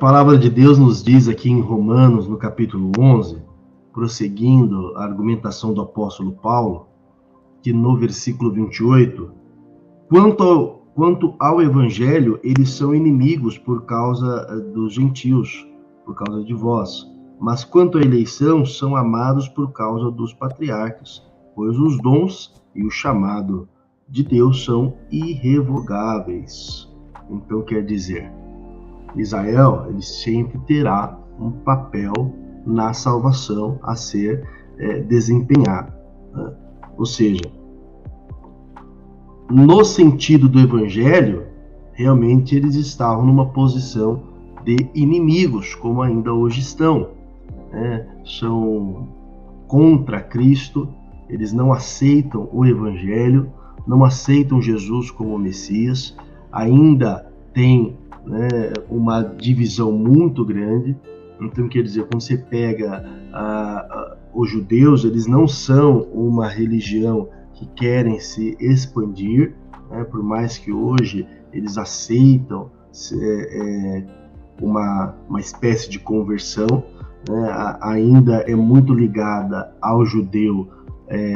palavra de Deus nos diz aqui em Romanos, no capítulo 11, prosseguindo a argumentação do apóstolo Paulo, que no versículo 28, quanto ao evangelho, eles são inimigos por causa dos gentios, por causa de vós. Mas quanto à eleição, são amados por causa dos patriarcas, pois os dons e o chamado de Deus são irrevogáveis. Então quer dizer, Israel, ele sempre terá um papel na salvação a ser desempenhado, né? Ou seja, no sentido do evangelho, realmente eles estavam numa posição de inimigos, como ainda hoje estão, né? São contra Cristo, eles não aceitam o evangelho, não aceitam Jesus como Messias, ainda tem, né, uma divisão muito grande. Então, quer dizer, quando você pega os judeus, eles não são uma religião que querem se expandir, né, por mais que hoje eles aceitam uma espécie de conversão, né, ainda é muito ligada ao judeu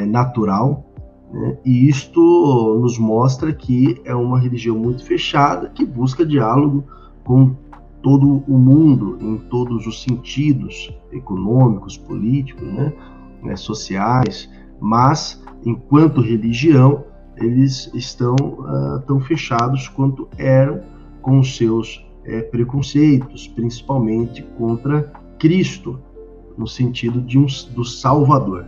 natural, né, e isto nos mostra que é uma religião muito fechada, que busca diálogo com todo o mundo, em todos os sentidos, econômicos, políticos, né, sociais, mas, enquanto religião, eles estão tão fechados quanto eram com os seus preconceitos, principalmente contra Cristo, no sentido do Salvador.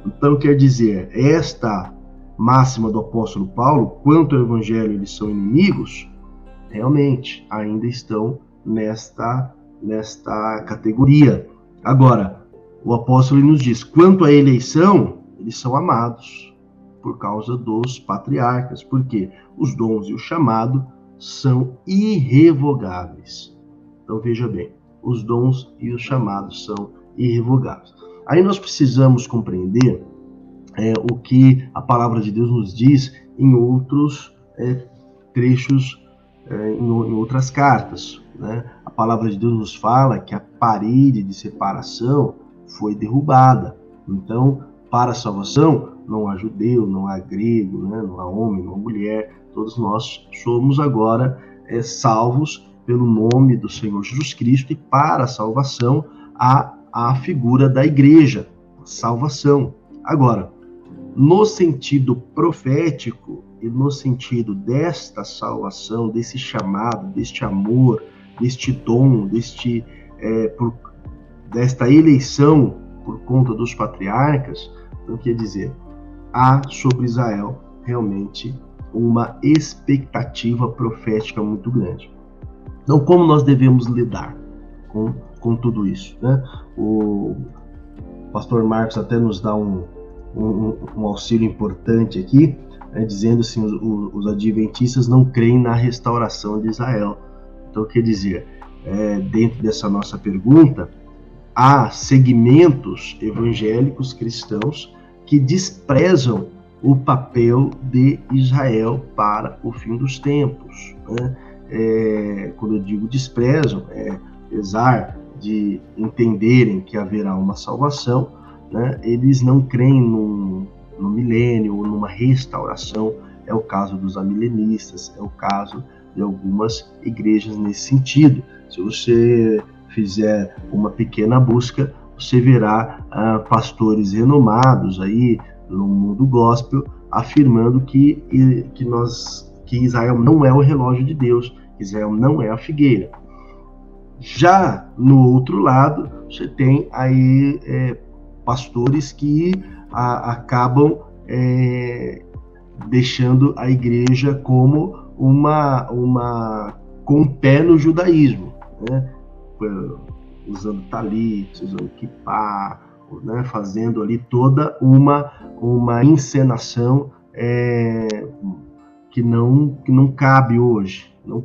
Então, quer dizer, esta máxima do apóstolo Paulo, quanto ao evangelho eles são inimigos, realmente ainda estão nesta categoria. Agora, o apóstolo nos diz, quanto à eleição, eles são amados por causa dos patriarcas, porque os dons e o chamado são irrevogáveis. Então, veja bem, os dons e os chamados são irrevogáveis. Aí nós precisamos compreender o que a palavra de Deus nos diz em outros trechos, em outras cartas, né? A palavra de Deus nos fala que a parede de separação foi derrubada. Então, para a salvação, não há judeu, não há grego, né? Não há homem, não há mulher, todos nós somos agora salvos pelo nome do Senhor Jesus Cristo, e para a salvação há a figura da igreja, salvação. Agora, no sentido profético e no sentido desta salvação, desse chamado, deste amor, deste dom, desta eleição por conta dos patriarcas, então quer dizer, há sobre Israel realmente uma expectativa profética muito grande. Então, como nós devemos lidar com tudo isso, né? O pastor Marcos até nos dá um auxílio importante aqui, né, dizendo assim, os adventistas não creem na restauração de Israel. Então, quer dizer, dentro dessa nossa pergunta, há segmentos evangélicos cristãos que desprezam o papel de Israel para o fim dos tempos, né? Quando eu digo desprezam, apesar de entenderem que haverá uma salvação, né, eles não creem no milênio ou numa restauração. É o caso dos amilenistas, é o caso de algumas igrejas nesse sentido. Se você fizer uma pequena busca, você verá pastores renomados aí no mundo gospel afirmando que Israel não é o relógio de Deus, Israel não é a figueira. Já no outro lado, você tem aí pastores que acabam deixando a igreja como com um pé no judaísmo, né? Usando talit, usando kippá, né? Fazendo ali toda uma encenação que não cabe hoje, não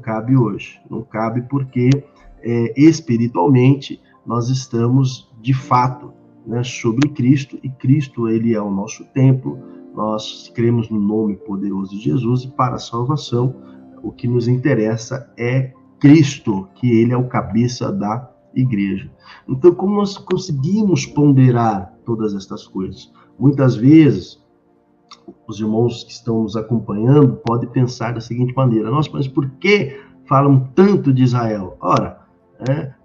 cabe porque espiritualmente nós estamos de fato, né, sobre Cristo, e Cristo, ele é o nosso templo. Nós cremos no nome poderoso de Jesus, e para a salvação o que nos interessa é Cristo, que ele é o cabeça da igreja. Então, como nós conseguimos ponderar todas estas coisas? Muitas vezes, os irmãos que estão nos acompanhando podem pensar da seguinte maneira: nossa, mas por que falam tanto de Israel? Ora,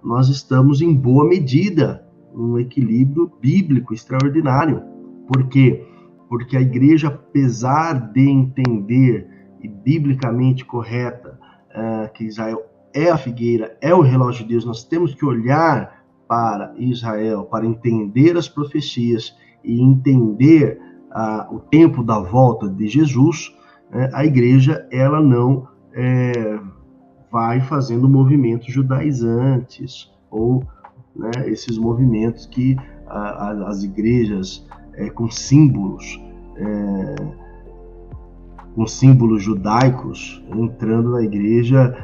nós estamos em boa medida um equilíbrio bíblico extraordinário. Por quê? Porque a igreja, apesar de entender e biblicamente correta que Israel é a figueira, é o relógio de Deus, nós temos que olhar para Israel para entender as profecias e entender o tempo da volta de Jesus. A igreja, ela não vai fazendo movimentos judaizantes ou esses movimentos que as igrejas com símbolos judaicos entrando na igreja,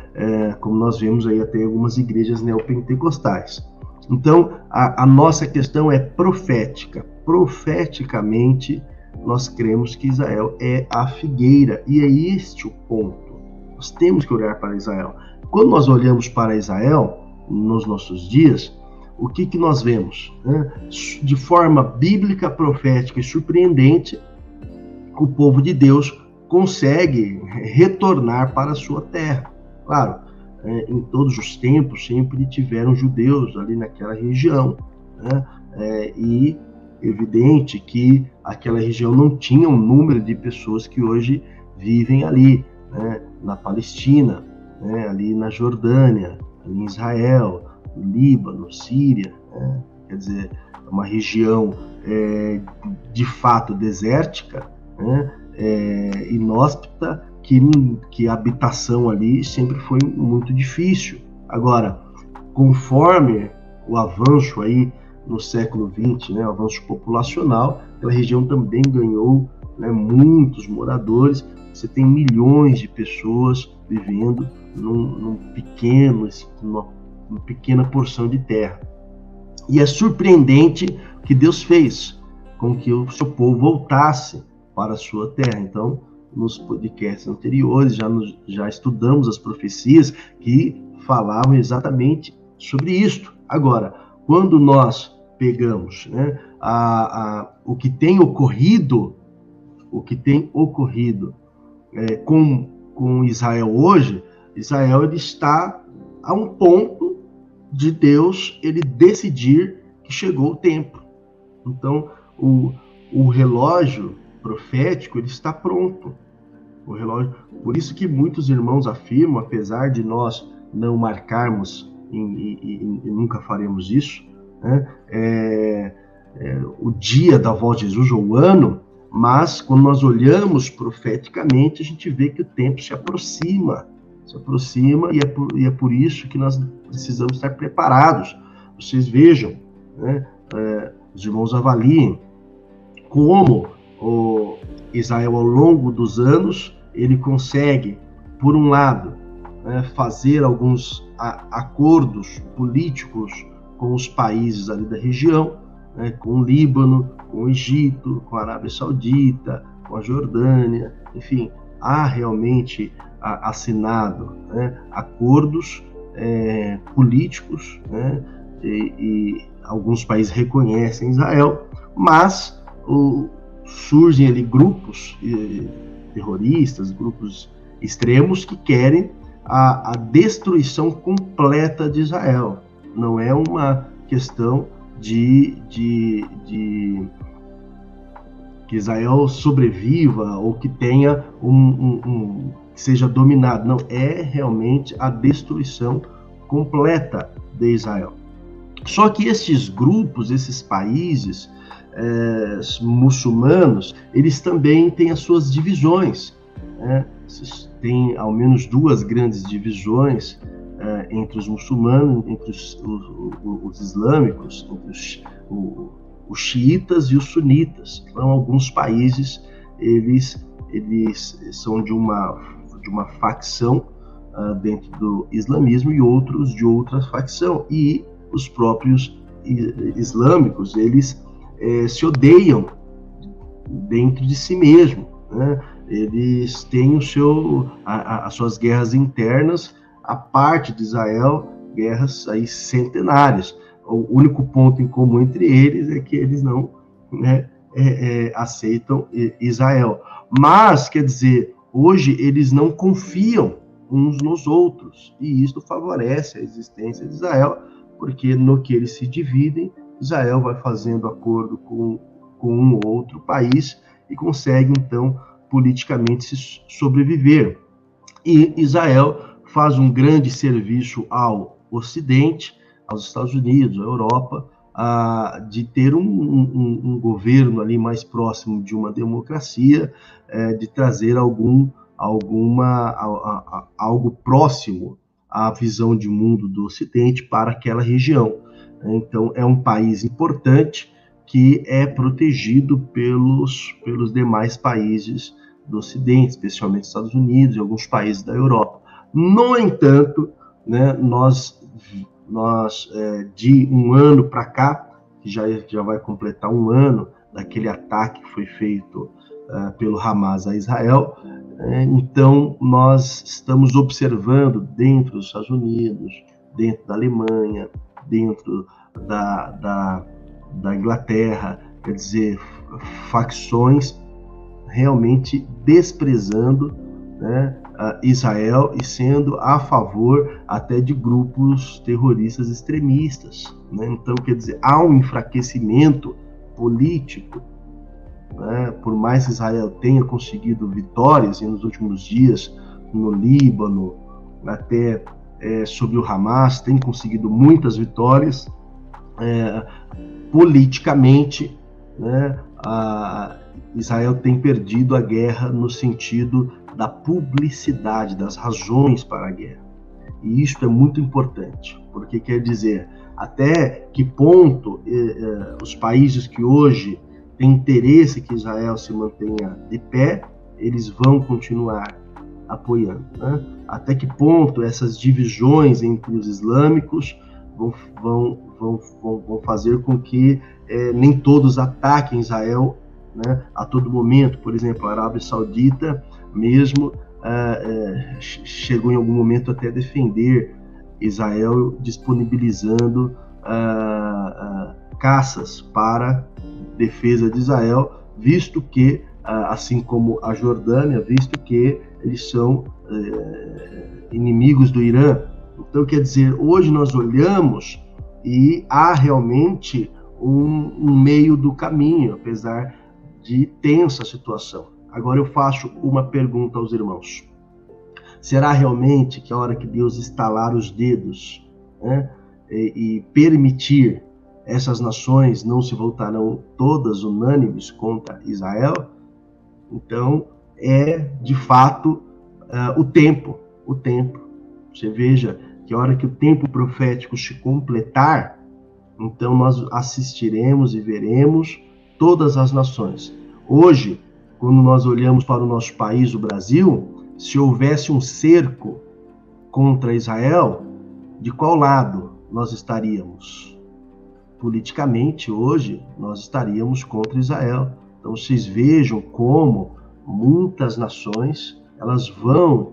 como nós vemos aí até algumas igrejas neopentecostais. Então, a nossa questão é profética. Profeticamente, nós cremos que Israel é a figueira, e é este o ponto. Nós temos que olhar para Israel. Quando nós olhamos para Israel, nos nossos dias, o que nós vemos? De forma bíblica, profética e surpreendente, o povo de Deus consegue retornar para a sua terra. Claro, em todos os tempos sempre tiveram judeus ali naquela região, e evidente que aquela região não tinha o número de pessoas que hoje vivem ali, na Palestina, ali na Jordânia, ali em Israel, no Líbano, Síria, quer dizer, uma região de fato desértica, inóspita, que a habitação ali sempre foi muito difícil. Agora, conforme o avanço aí no século XX, o avanço populacional, aquela região também ganhou muitos moradores. Você tem milhões de pessoas vivendo numa pequena porção de terra. E é surpreendente que Deus fez com que o seu povo voltasse para a sua terra. Então, nos podcasts anteriores, já estudamos as profecias que falavam exatamente sobre isto. Agora, quando nós pegamos o que tem ocorrido com Israel hoje, Israel ele está a um ponto de Deus ele decidir que chegou o tempo. Então, o relógio profético ele está pronto. O relógio, por isso que muitos irmãos afirmam, apesar de nós não marcarmos e nunca faremos isso, o dia da volta de Jesus ou o ano, mas quando nós olhamos profeticamente, a gente vê que o tempo se aproxima, e é por isso que nós precisamos estar preparados. Vocês vejam, os irmãos avaliem como Israel, ao longo dos anos, ele consegue, por um lado, fazer alguns acordos políticos com os países ali da região, com o Líbano, com o Egito, com a Arábia Saudita, com a Jordânia, enfim, há realmente assinado acordos políticos, e alguns países reconhecem Israel, mas surgem ali grupos terroristas, grupos extremos que querem a destruição completa de Israel. Não é uma questão de que Israel sobreviva ou que tenha que seja dominado. Não, é realmente a destruição completa de Israel. Só que esses grupos, esses países muçulmanos, eles também têm as suas divisões. Tem ao menos duas grandes divisões entre os muçulmanos, entre os islâmicos, entre os xiitas e os sunitas. Então, alguns países eles são de uma facção dentro do islamismo e outros de outra facção. E os próprios islâmicos, eles se odeiam dentro de si mesmo, Eles têm as suas guerras internas a parte de Israel, guerras aí centenárias. O único ponto em comum entre eles é que eles não, né, aceitam Israel. Mas, quer dizer, hoje eles não confiam uns nos outros, e isso favorece a existência de Israel, porque no que eles se dividem, Israel vai fazendo acordo com um ou outro país e consegue, então, politicamente se sobreviver. E Israel faz um grande serviço ao Ocidente, aos Estados Unidos, à Europa, de ter um governo ali mais próximo de uma democracia, de trazer algo próximo à visão de mundo do Ocidente para aquela região. Então, é um país importante que é protegido pelos demais países do Ocidente, especialmente Estados Unidos e alguns países da Europa. No entanto, né, nós de um ano para cá, que já vai completar um ano daquele ataque que foi feito pelo Hamas a Israel, então nós estamos observando dentro dos Estados Unidos, dentro da Alemanha, dentro da Inglaterra, quer dizer, facções realmente desprezando, né, Israel e sendo a favor até de grupos terroristas extremistas, né? Então, quer dizer, há um enfraquecimento político, né? Por mais que Israel tenha conseguido vitórias nos últimos dias no Líbano, até sobre o Hamas, tem conseguido muitas vitórias, politicamente, né, Israel tem perdido a guerra no sentido da publicidade, das razões para a guerra. E isso é muito importante, porque quer dizer, até que ponto os países que hoje têm interesse que Israel se mantenha de pé, eles vão continuar apoiando, né? Até que ponto essas divisões entre os islâmicos vão fazer com que nem todos ataquem Israel, né, a todo momento. Por exemplo, a Arábia Saudita mesmo chegou em algum momento até a defender Israel, disponibilizando caças para defesa de Israel, visto que, assim como a Jordânia, visto que eles são inimigos do Irã. Então, quer dizer, hoje nós olhamos e há realmente um meio do caminho, apesar de tensa situação. Agora eu faço uma pergunta aos irmãos. Será realmente que a hora que Deus estalar os dedos, né, e permitir, essas nações não se voltarão todas unânimes contra Israel? Então, de fato o tempo. Você veja que a hora que o tempo profético se completar, então nós assistiremos e veremos todas as nações. Hoje, quando nós olhamos para o nosso país, o Brasil, se houvesse um cerco contra Israel, de qual lado nós estaríamos? Politicamente, hoje, nós estaríamos contra Israel. Então, vocês vejam como muitas nações, elas vão,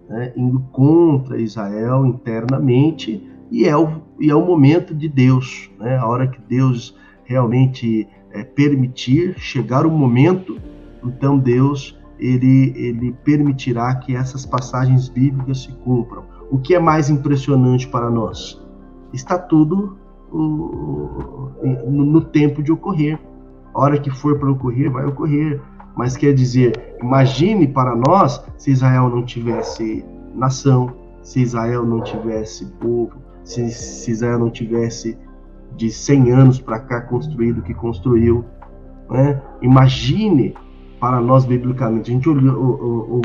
né, indo contra Israel internamente, e é o momento de Deus, né? A hora que Deus realmente permitir chegar o momento, então Deus ele permitirá que essas passagens bíblicas se cumpram. O que é mais impressionante para nós? Está tudo no tempo de ocorrer. A hora que for para ocorrer, vai ocorrer. Mas quer dizer, imagine para nós se Israel não tivesse nação, se Israel não tivesse povo, se Israel não tivesse de 100 anos para cá construído o que construiu, né? Imagine para nós biblicamente, a gente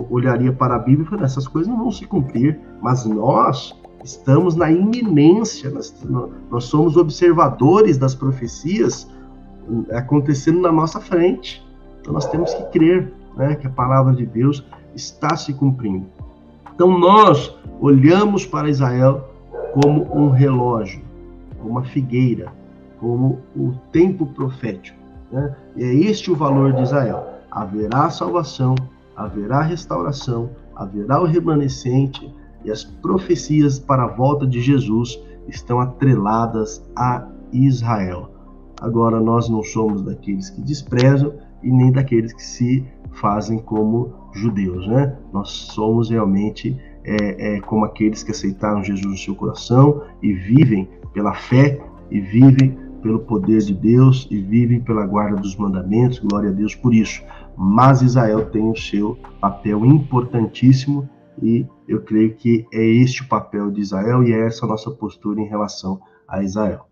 olharia para a Bíblia e falaria, essas coisas não vão se cumprir, mas nós estamos na iminência, nós somos observadores das profecias acontecendo na nossa frente. Então nós temos que crer, né, que a palavra de Deus está se cumprindo. Então nós olhamos para Israel como um relógio, como uma figueira, como o tempo profético, né? E é este o valor de Israel. Haverá salvação, haverá restauração, haverá o remanescente, e as profecias para a volta de Jesus estão atreladas a Israel. Agora, nós não somos daqueles que desprezam e nem daqueles que se fazem como judeus, né? Nós somos realmente como aqueles que aceitaram Jesus no seu coração e vivem pela fé e vivem pelo poder de Deus e vivem pela guarda dos mandamentos. Glória a Deus por isso. Mas Israel tem o seu papel importantíssimo e eu creio que é este o papel de Israel e é essa a nossa postura em relação a Israel.